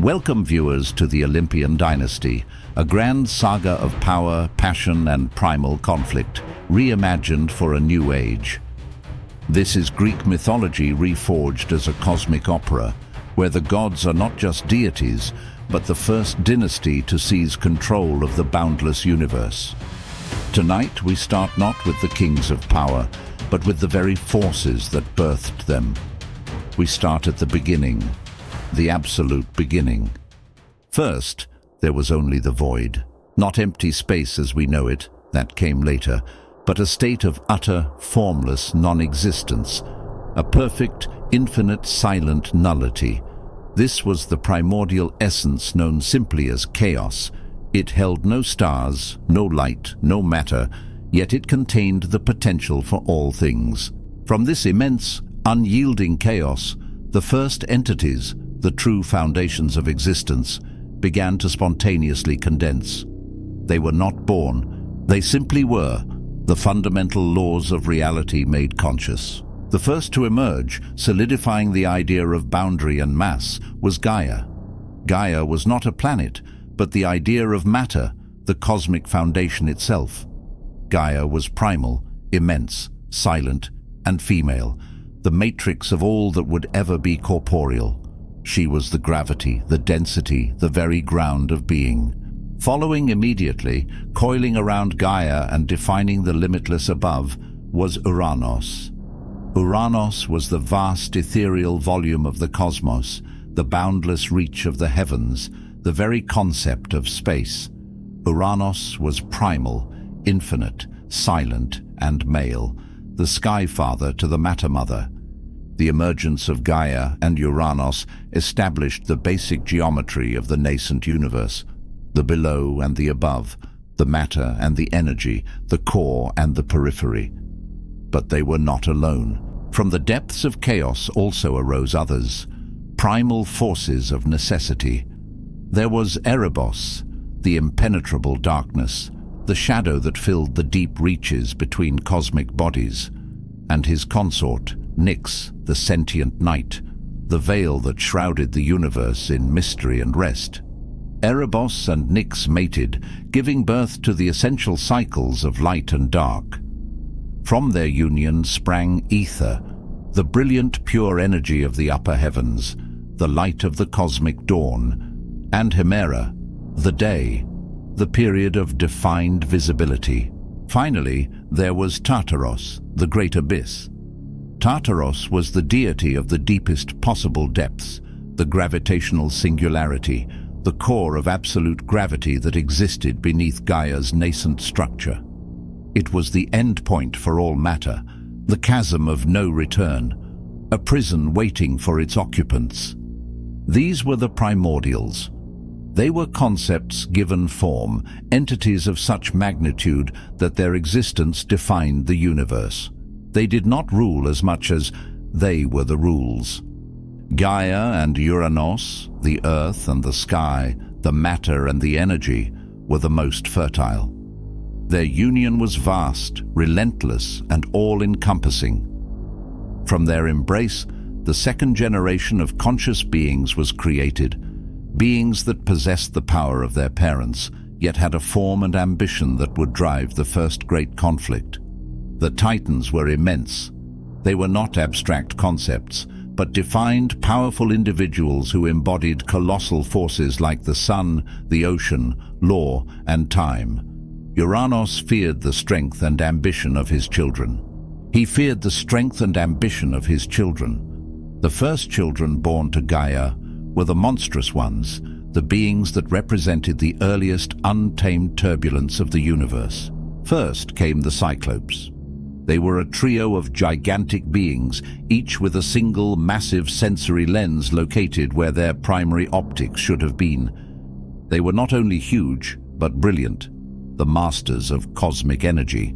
Welcome viewers to the Olympian Dynasty, a grand saga of power, passion and primal conflict, reimagined for a new age. This is Greek mythology reforged as a cosmic opera, where the gods are not just deities, but the first dynasty to seize control of the boundless universe. Tonight we start not with the kings of power, but with the very forces that birthed them. We start at the beginning, the absolute beginning. First, there was only the void, not empty space as we know it, that came later, but a state of utter, formless non-existence, a perfect, infinite, silent nullity. This was the primordial essence known simply as chaos. It held no stars, no light, no matter, yet it contained the potential for all things. From this immense, unyielding chaos, the first entities, the true foundations of existence, began to spontaneously condense. They were not born, they simply were, the fundamental laws of reality made conscious. The first to emerge, solidifying the idea of boundary and mass, was Gaea. Gaea was not a planet, but the idea of matter, the cosmic foundation itself. Gaea was primal, immense, silent, and female, the matrix of all that would ever be corporeal. She was the gravity, the density, the very ground of being. Following immediately, coiling around Gaea and defining the limitless above, was Uranos. Uranos was the vast ethereal volume of the cosmos, the boundless reach of the heavens, the very concept of space. Uranos was primal, infinite, silent, and male, the sky father to the matter mother. The emergence of Gaea and Uranos established the basic geometry of the nascent universe, the below and the above, the matter and the energy, the core and the periphery. But they were not alone. From the depths of chaos also arose others, primal forces of necessity. There was Erebos, the impenetrable darkness, the shadow that filled the deep reaches between cosmic bodies, and his consort, Nyx, the sentient night, the veil that shrouded the universe in mystery and rest. Erebos and Nyx mated, giving birth to the essential cycles of light and dark. From their union sprang ether, the brilliant pure energy of the upper heavens, the light of the cosmic dawn, and Hemera, the day, the period of defined visibility. Finally, there was Tartaros, the great abyss. Tartaros was the deity of the deepest possible depths, the gravitational singularity, the core of absolute gravity that existed beneath Gaea's nascent structure. It was the end point for all matter, the chasm of no return, a prison waiting for its occupants. These were the Primordials. They were concepts given form, entities of such magnitude that their existence defined the universe. They did not rule as much as they were the rules. Gaea and Uranos, the earth and the sky, the matter and the energy, were the most fertile. Their union was vast, relentless, and all-encompassing. From their embrace, the second generation of conscious beings was created, beings that possessed the power of their parents, yet had a form and ambition that would drive the first great conflict. The Titans were immense. They were not abstract concepts, but defined, powerful individuals who embodied colossal forces like the sun, the ocean, law, and time. Uranos feared the strength and ambition of his children. He feared the strength and ambition of his children. The first children born to Gaea were the monstrous ones, the beings that represented the earliest untamed turbulence of the universe. First came the Cyclopes. They were a trio of gigantic beings, each with a single massive sensory lens located where their primary optics should have been. They were not only huge, but brilliant, the masters of cosmic energy.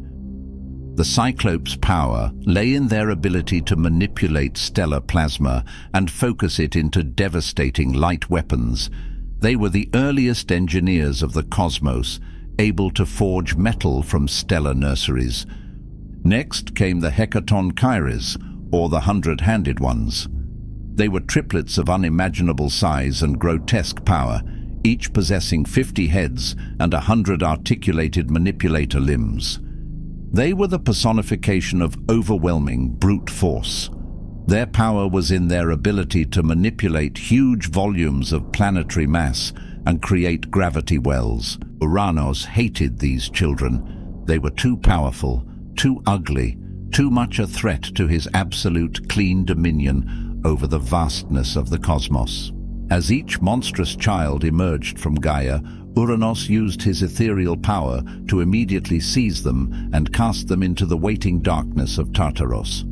The Cyclops' power lay in their ability to manipulate stellar plasma and focus it into devastating light weapons. They were the earliest engineers of the cosmos, able to forge metal from stellar nurseries. Next came the Hecatoncheires, or the hundred-handed ones. They were triplets of unimaginable size and grotesque power, each possessing 50 heads and 100 articulated manipulator limbs. They were the personification of overwhelming brute force. Their power was in their ability to manipulate huge volumes of planetary mass and create gravity wells. Uranos hated these children. They were too powerful, too ugly, too much a threat to his absolute clean dominion over the vastness of the cosmos. As each monstrous child emerged from Gaia, Uranos used his ethereal power to immediately seize them and cast them into the waiting darkness of Tartaros.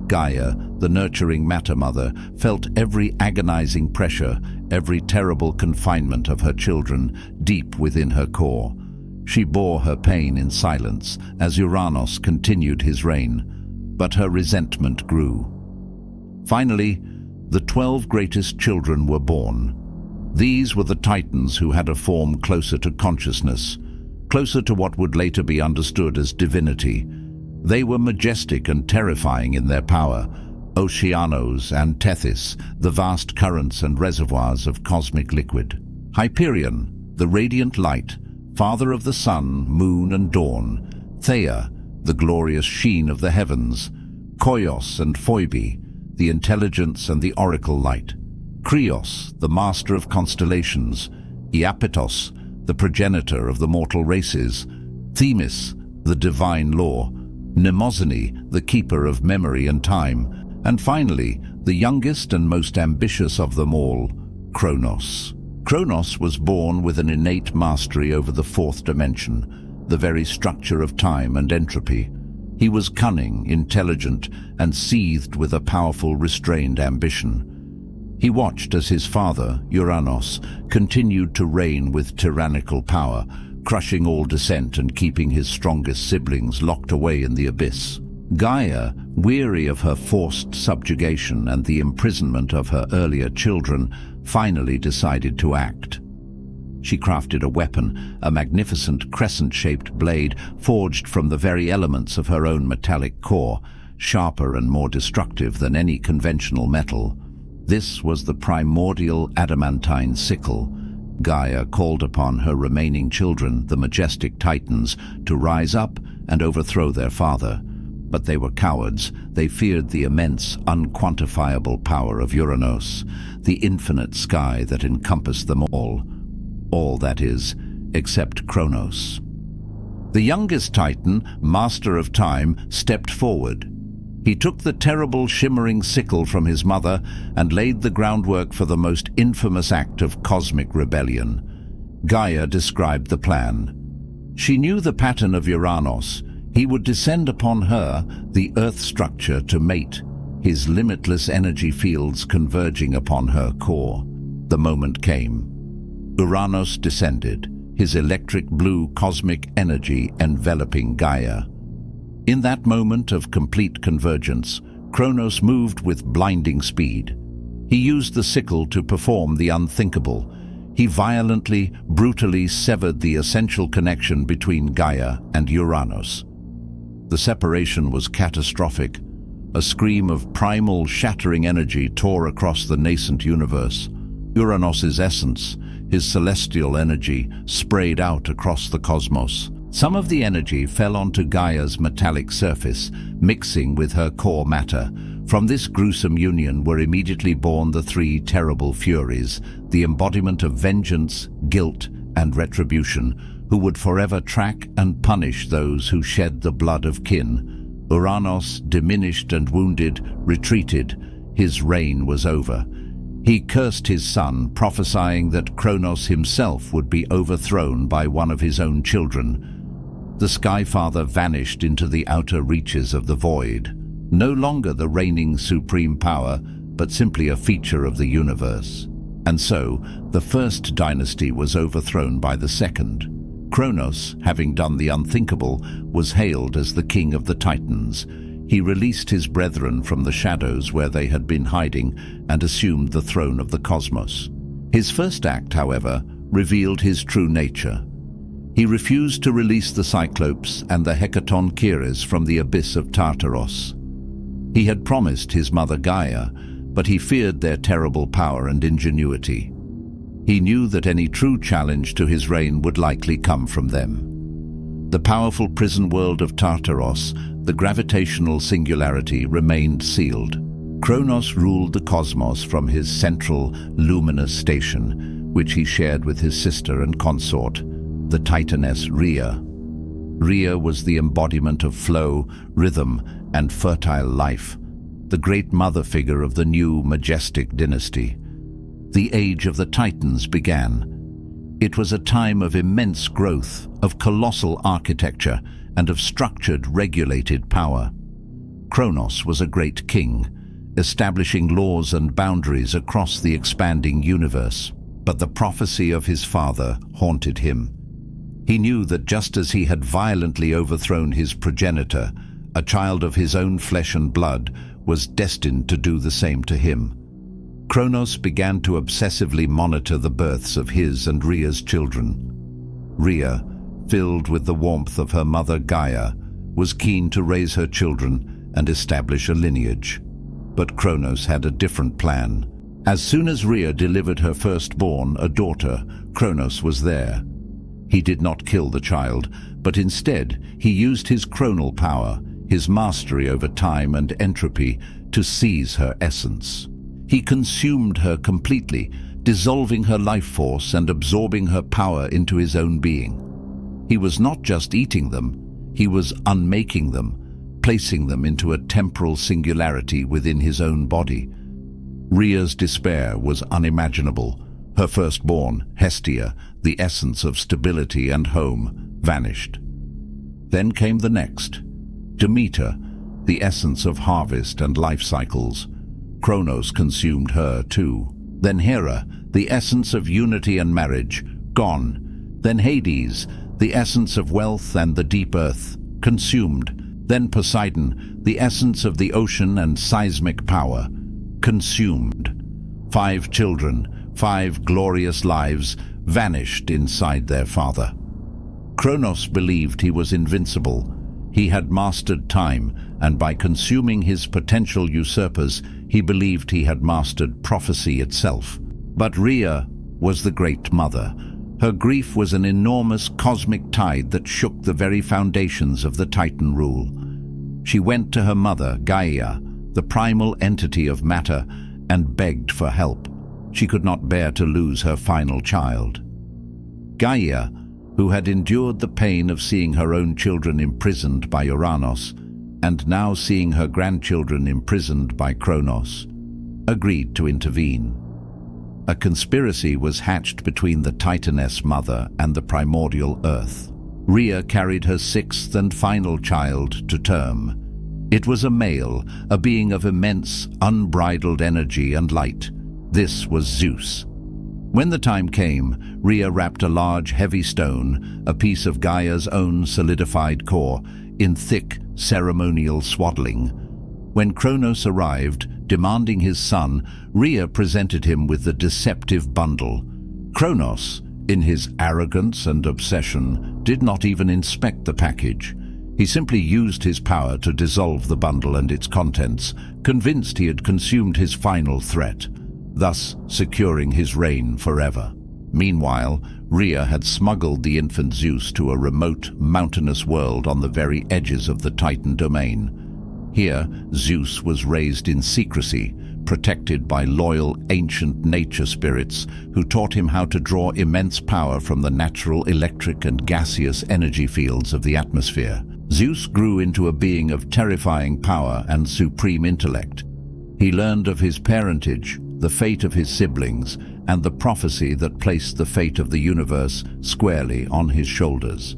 Gaia, the nurturing matter mother, felt every agonizing pressure, every terrible confinement of her children deep within her core. She bore her pain in silence as Uranos continued his reign, but her resentment grew. Finally, the 12 greatest children were born. These were the Titans who had a form closer to consciousness, closer to what would later be understood as divinity. They were majestic and terrifying in their power, Oceanos and Tethys, the vast currents and reservoirs of cosmic liquid. Hyperion, the radiant light, father of the sun, moon and dawn. Theia, the glorious sheen of the heavens. Koios and Phoebe, the intelligence and the oracle light. Krios, the master of constellations. Iapetos, the progenitor of the mortal races. Themis, the divine law. Mnemosyne, the keeper of memory and time. And finally, the youngest and most ambitious of them all, Kronos. Kronos was born with an innate mastery over the fourth dimension, the very structure of time and entropy. He was cunning, intelligent, and seethed with a powerful, restrained ambition. He watched as his father, Uranos, continued to reign with tyrannical power, crushing all dissent and keeping his strongest siblings locked away in the abyss. Gaia, weary of her forced subjugation and the imprisonment of her earlier children, finally decided to act. She crafted a weapon, a magnificent crescent-shaped blade forged from the very elements of her own metallic core, sharper and more destructive than any conventional metal. This was the primordial adamantine sickle. Gaia called upon her remaining children, the majestic Titans, to rise up and overthrow their father. But they were cowards. They feared the immense, unquantifiable power of Uranos, the infinite sky that encompassed them all. All, that is, except Kronos. The youngest Titan, master of time, stepped forward. He took the terrible shimmering sickle from his mother and laid the groundwork for the most infamous act of cosmic rebellion. Gaia described the plan. She knew the pattern of Uranos. He would descend upon her, the earth structure, to mate, his limitless energy fields converging upon her core. The moment came. Uranos descended, his electric blue cosmic energy enveloping Gaia. In that moment of complete convergence, Kronos moved with blinding speed. He used the sickle to perform the unthinkable. He violently, brutally severed the essential connection between Gaia and Uranos. The separation was catastrophic. A scream of primal, shattering energy tore across the nascent universe. Uranos's essence, his celestial energy, sprayed out across the cosmos. Some of the energy fell onto Gaia's metallic surface, mixing with her core matter. From this gruesome union were immediately born the three terrible Furies, the embodiment of vengeance, guilt, and retribution, who would forever track and punish those who shed the blood of kin. Uranos, diminished and wounded, retreated. His reign was over. He cursed his son, prophesying that Kronos himself would be overthrown by one of his own children. The Sky Father vanished into the outer reaches of the void, no longer the reigning supreme power, but simply a feature of the universe. And so, the first dynasty was overthrown by the second. Kronos, having done the unthinkable, was hailed as the king of the Titans. He released his brethren from the shadows where they had been hiding and assumed the throne of the cosmos. His first act, however, revealed his true nature. He refused to release the Cyclopes and the Hecatoncheires from the abyss of Tartaros. He had promised his mother Gaia, but he feared their terrible power and ingenuity. He knew that any true challenge to his reign would likely come from them. The powerful prison world of Tartaros, the gravitational singularity, remained sealed. Kronos ruled the cosmos from his central, luminous station, which he shared with his sister and consort, the Titaness Rhea. Rhea was the embodiment of flow, rhythm, and fertile life, the great mother figure of the new, majestic dynasty. The Age of the Titans began. It was a time of immense growth, of colossal architecture, and of structured, regulated power. Kronos was a great king, establishing laws and boundaries across the expanding universe. But the prophecy of his father haunted him. He knew that just as he had violently overthrown his progenitor, a child of his own flesh and blood was destined to do the same to him. Kronos began to obsessively monitor the births of his and Rhea's children. Rhea, filled with the warmth of her mother Gaea, was keen to raise her children and establish a lineage. But Kronos had a different plan. As soon as Rhea delivered her firstborn, a daughter, Kronos was there. He did not kill the child, but instead he used his chronal power, his mastery over time and entropy, to seize her essence. He consumed her completely, dissolving her life force and absorbing her power into his own being. He was not just eating them, he was unmaking them, placing them into a temporal singularity within his own body. Rhea's despair was unimaginable. Her firstborn, Hestia, the essence of stability and home, vanished. Then came the next, Demeter, the essence of harvest and life cycles. Kronos consumed her too. Then Hera, the essence of unity and marriage, gone. Then Hades, the essence of wealth and the deep earth, consumed. Then Poseidon, the essence of the ocean and seismic power, consumed. 5 children, 5 glorious lives, vanished inside their father. Kronos believed he was invincible. He had mastered time, and by consuming his potential usurpers, he believed he had mastered prophecy itself. But Rhea was the Great Mother. Her grief was an enormous cosmic tide that shook the very foundations of the Titan rule. She went to her mother, Gaea, the primal entity of matter, and begged for help. She could not bear to lose her final child. Gaea, who had endured the pain of seeing her own children imprisoned by Uranos, and now seeing her grandchildren imprisoned by Kronos, agreed to intervene. A conspiracy was hatched between the Titaness mother and the primordial earth. Rhea carried her 6th and final child to term. It was a male, a being of immense, unbridled energy and light. This was Zeus. When the time came, Rhea wrapped a large, heavy stone, a piece of Gaea's own solidified core, in thick, ceremonial swaddling. When Kronos arrived, demanding his son, Rhea presented him with the deceptive bundle. Kronos, in his arrogance and obsession, did not even inspect the package. He simply used his power to dissolve the bundle and its contents, convinced he had consumed his final threat, thus securing his reign forever. Meanwhile, Rhea had smuggled the infant Zeus to a remote, mountainous world on the very edges of the Titan domain. Here, Zeus was raised in secrecy, protected by loyal, ancient nature spirits who taught him how to draw immense power from the natural electric and gaseous energy fields of the atmosphere. Zeus grew into a being of terrifying power and supreme intellect. He learned of his parentage, the fate of his siblings, and the prophecy that placed the fate of the universe squarely on his shoulders.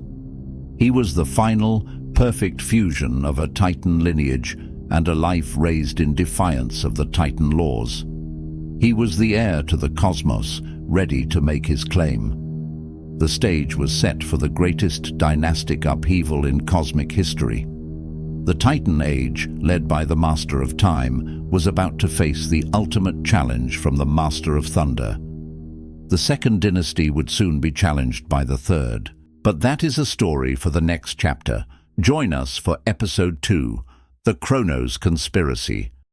He was the final, perfect fusion of a Titan lineage and a life raised in defiance of the Titan laws. He was the heir to the cosmos, ready to make his claim. The stage was set for the greatest dynastic upheaval in cosmic history. The Titan Age, led by the Master of Time, was about to face the ultimate challenge from the Master of Thunder. The second dynasty would soon be challenged by the third. But that is a story for the next chapter. Join us for Episode 2, The Kronos Conspiracy.